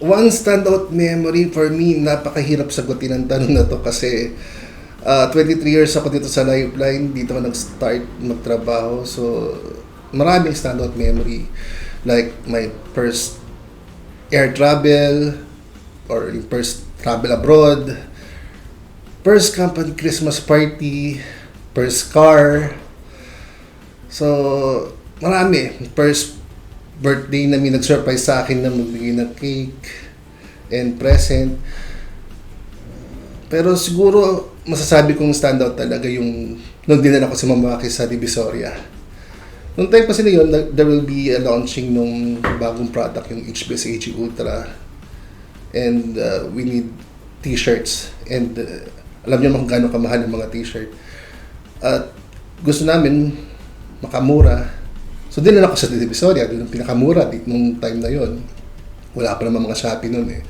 One standout memory for me, napakahirap sagutin ang tanong na to kasi 23 years ako dito sa Lifeline, dito ako nag-start magtrabaho. So, maraming standout memory. Like my first air travel or yung first travel abroad, first company Christmas party, first car. So, marami. First birthday na may nag-surprise sa akin na magbigay ng cake and present. Pero siguro masasabi kong standout talaga yung nung dinala ko si Mamaki sa Divisoria. Nung time pa sila yun, there will be a launching nung bagong product, yung HBS AG Ultra. And we need t-shirts. And alam niyo kung gaano kamahal ang mga t-shirt. At gusto namin makamura. So dinala ko sa Divisoria, doon ang pinakamura nung time na yon. Wala pa naman mga Shopee noon eh.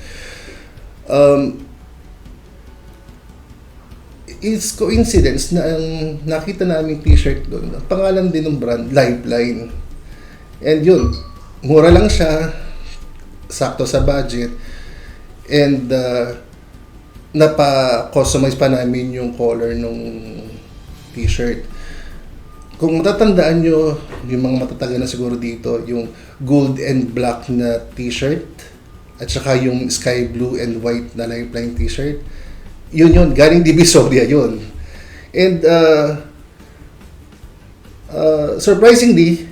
It's coincidence na ang nakita namin t-shirt doon, ang pangalan din ng brand, Lifeline. And yun, mura lang siya, sakto sa budget, and napa-customize pa namin yung color ng t-shirt. Kung matatandaan nyo, yung mga matatagal na siguro dito, yung gold and black na t-shirt, at saka yung sky blue and white na Lifeline t-shirt, yun, galing Divisoria yun. And surprisingly,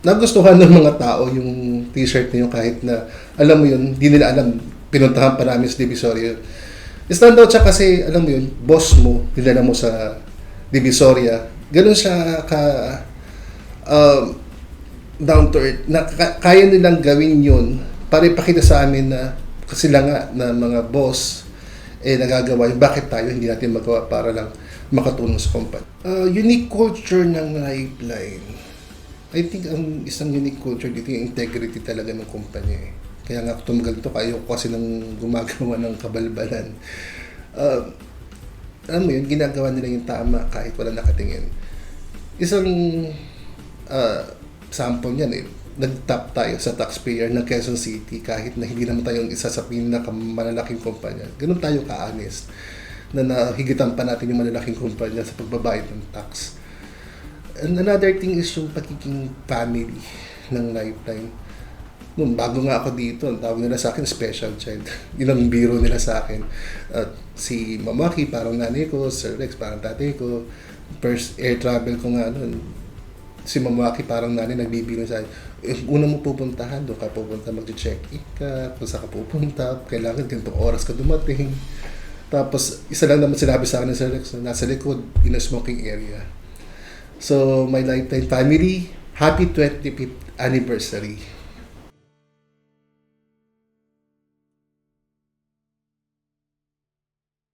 nagustuhan ng mga tao yung t-shirt na yun kahit na, alam mo yun, di nila alam, pinuntahan pa namin sa Divisoria. Stand out siya kasi, alam mo yun, boss mo, nilala mo sa Divisoria, ganun siya ka down to earth, na kaya nilang gawin yun para ipakita sa amin na sila nga na mga boss nagagawa yun, bakit tayo hindi natin magawa para lang makatulong sa company. Unique culture ng Lifeline. I think ang isang unique culture dito yung integrity talaga ng kumpanya eh. Kaya nga tumagal to, kayo kasi nang gumagawa ng kabalbalan. Alam mo yun, ginagawa nila yung tama kahit wala nakatingin. Isang sample niyan eh, nag-top tayo sa taxpayer ng Quezon City kahit na hindi naman tayong isa sa pinakamalalaking kumpanya. Ganun tayo ka-honest na nahigitan pa natin yung malalaking kumpanya sa pagbabayad ng tax. And another thing is yung pagiging family ng Lifeline. Noon, bago nga ako dito, ang tawag nila sa akin, special child. Yun ang biro nila sa akin. Si Mamaki, parang nanay ko, Sir Rex, parang tatay ko. First air travel ko nga noon, si Mamaki parang nanay nagbibiro sa akin. Una mo pupuntahan, doon ka pupunta, mag-check-in ka, kung saan ka pupunta, kailangan ganitong oras ka dumating. Tapos, isa lang naman sinabi sa akin ng Sir Rex, nasa likod, in a smoking area. So, my Lifeline family, happy 25th anniversary.